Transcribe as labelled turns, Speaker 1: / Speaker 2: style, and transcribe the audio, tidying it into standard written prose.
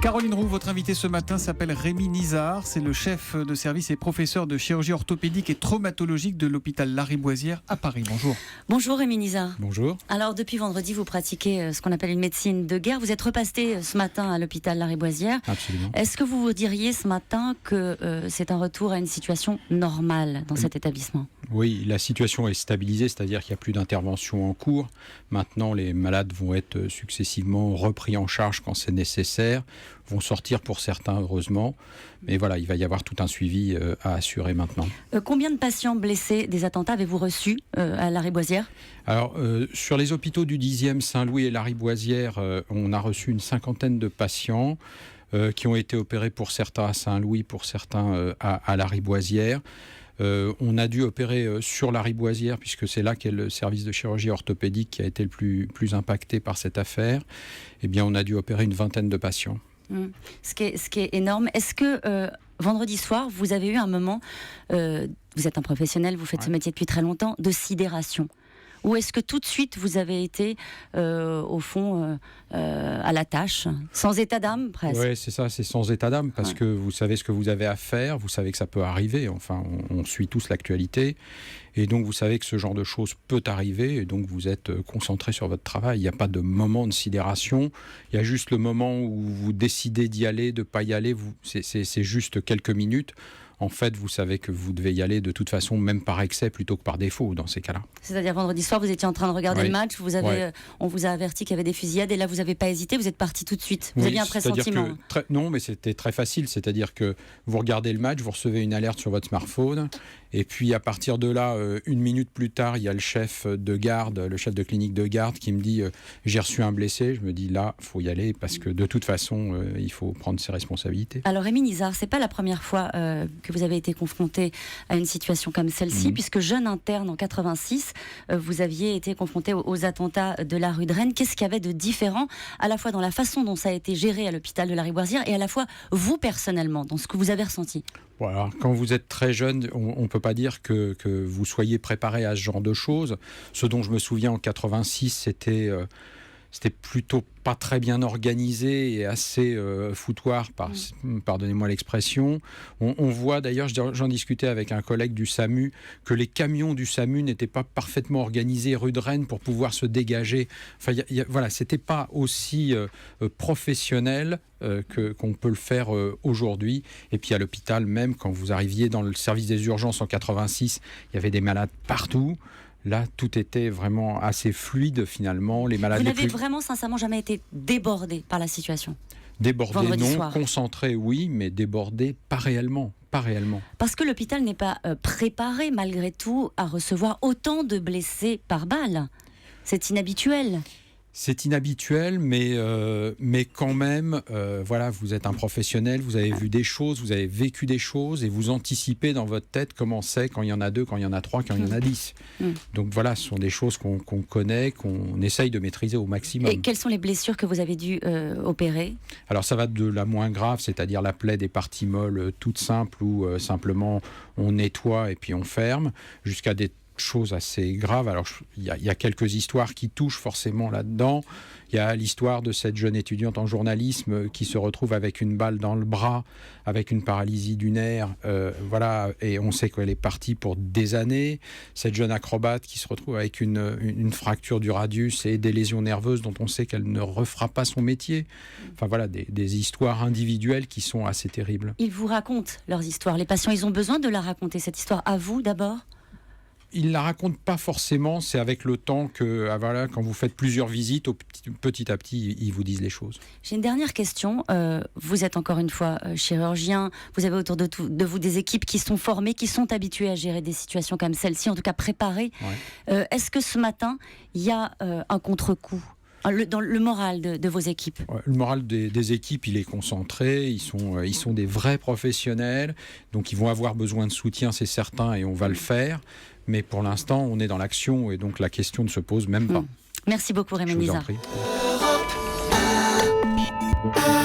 Speaker 1: Caroline Roux, votre invité ce matin s'appelle Rémi Nizard. C'est le chef de service et professeur de chirurgie orthopédique et traumatologique de l'hôpital Lariboisière à Paris. Bonjour.
Speaker 2: Bonjour Rémi Nizard.
Speaker 1: Bonjour.
Speaker 2: Alors depuis vendredi, vous pratiquez ce qu'on appelle une médecine de guerre. Vous êtes repassé ce matin à l'hôpital Lariboisière.
Speaker 1: Absolument.
Speaker 2: Est-ce que vous diriez ce matin que c'est un retour à une situation normale dans cet établissement ?
Speaker 3: Oui, la situation est stabilisée, c'est-à-dire qu'il n'y a plus d'intervention en cours. Maintenant, les malades vont être successivement repris en charge quand c'est nécessaire, vont sortir pour certains, heureusement. Mais voilà, il va y avoir tout un suivi à assurer maintenant.
Speaker 2: Combien de patients blessés des attentats avez-vous reçus à Lariboisière ?
Speaker 3: Alors, sur les hôpitaux du 10e, Saint-Louis et Lariboisière, on a reçu une cinquantaine de patients qui ont été opérés pour certains à Saint-Louis, pour certains à Lariboisière. On a dû opérer sur Lariboisière, puisque c'est là qu'est le service de chirurgie orthopédique qui a été le plus impacté par cette affaire. Eh bien, on a dû opérer une vingtaine de patients.
Speaker 2: Ce qui est énorme. Est-ce que vendredi soir, vous avez eu un moment, vous êtes un professionnel, vous faites ce métier depuis très longtemps, de sidération ? Ou est-ce que tout de suite vous avez été, au fond, à la tâche, sans état d'âme presque ?
Speaker 3: Oui, c'est ça, c'est sans état d'âme, parce que vous savez ce que vous avez à faire, vous savez que ça peut arriver, enfin, on suit tous l'actualité, et donc vous savez que ce genre de choses peut arriver, et donc vous êtes concentré sur votre travail. Il n'y a pas de moment de sidération, il y a juste le moment où vous décidez d'y aller, de ne pas y aller, c'est juste quelques minutes. En fait, vous savez que vous devez y aller de toute façon, même par excès plutôt que par défaut dans ces cas-là.
Speaker 2: C'est-à-dire vendredi soir, vous étiez en train de regarder le match, on vous a averti qu'il y avait des fusillades et là vous n'avez pas hésité, vous êtes parti tout de suite. Vous aviez un pressentiment.
Speaker 3: Non, mais c'était très facile, c'est-à-dire que vous regardez le match, vous recevez une alerte sur votre smartphone et puis à partir de là, une minute plus tard, il y a le chef de garde, le chef de clinique de garde qui me dit j'ai reçu un blessé. Je me dis là, il faut y aller parce que de toute façon, il faut prendre ses responsabilités.
Speaker 2: Alors Rémi Nizard, c'est pas la première fois que vous avez été confronté à une situation comme celle-ci, puisque jeune interne en 86, vous aviez été confronté aux attentats de la rue de Rennes. Qu'est-ce qu'il y avait de différent, à la fois dans la façon dont ça a été géré à l'hôpital de Lariboisière et à la fois vous personnellement, dans ce que vous avez ressenti ?
Speaker 3: Voilà. Quand vous êtes très jeune, on ne peut pas dire que vous soyez préparé à ce genre de choses. Ce dont je me souviens en 86, c'était plutôt pas très bien organisé et assez foutoir, pardonnez-moi l'expression. On voit d'ailleurs, j'en discutais avec un collègue du SAMU, que les camions du SAMU n'étaient pas parfaitement organisés rue de Rennes pour pouvoir se dégager. Enfin, voilà, c'était pas aussi professionnel qu'on peut le faire aujourd'hui. Et puis à l'hôpital même, quand vous arriviez dans le service des urgences en 86, il y avait des malades partout. Là, tout était vraiment assez fluide finalement. Les malades.
Speaker 2: Vous n'avez vraiment sincèrement jamais été débordé par la situation ?
Speaker 3: Débordé non, concentré oui, mais débordé pas réellement.
Speaker 2: Parce que l'hôpital n'est pas préparé malgré tout à recevoir autant de blessés par balle. C'est inhabituel.
Speaker 3: C'est inhabituel, mais quand même, voilà, vous êtes un professionnel, vous avez vu des choses, vous avez vécu des choses, et vous anticipez dans votre tête comment c'est quand il y en a 2, quand il y en a 3, quand il y en a 10. Donc voilà, ce sont des choses qu'on connaît, qu'on essaye de maîtriser au maximum.
Speaker 2: Et quelles sont les blessures que vous avez dû opérer ? Alors
Speaker 3: ça va de la moins grave, c'est-à-dire la plaie des parties molles toutes simples, où simplement on nettoie et puis on ferme, jusqu'à des choses assez graves. Alors il y a quelques histoires qui touchent forcément là-dedans. Il y a l'histoire de cette jeune étudiante en journalisme qui se retrouve avec une balle dans le bras, avec une paralysie du nerf, voilà, et on sait qu'elle est partie pour des années. Cette jeune acrobate qui se retrouve avec une fracture du radius et des lésions nerveuses dont on sait qu'elle ne refera pas son métier. Enfin voilà, des histoires individuelles qui sont assez terribles.
Speaker 2: Ils vous racontent leurs histoires. Les patients, ils ont besoin de la raconter, cette histoire, à vous d'abord ?
Speaker 3: Ils ne la racontent pas forcément, c'est avec le temps que, voilà, quand vous faites plusieurs visites, petit à petit, ils vous disent les choses.
Speaker 2: J'ai une dernière question. Vous êtes encore une fois chirurgien, vous avez autour de vous des équipes qui sont formées, qui sont habituées à gérer des situations comme celle-ci, en tout cas préparées. Ouais. Est-ce que ce matin, il y a un contre-coup ? Dans le moral de vos équipes.
Speaker 3: Le moral des équipes, il est concentré, ils sont des vrais professionnels, donc ils vont avoir besoin de soutien, c'est certain, et on va le faire. Mais pour l'instant, on est dans l'action, et donc la question ne se pose même pas.
Speaker 2: Merci beaucoup Rémi Nizard.
Speaker 3: Je vous en prie.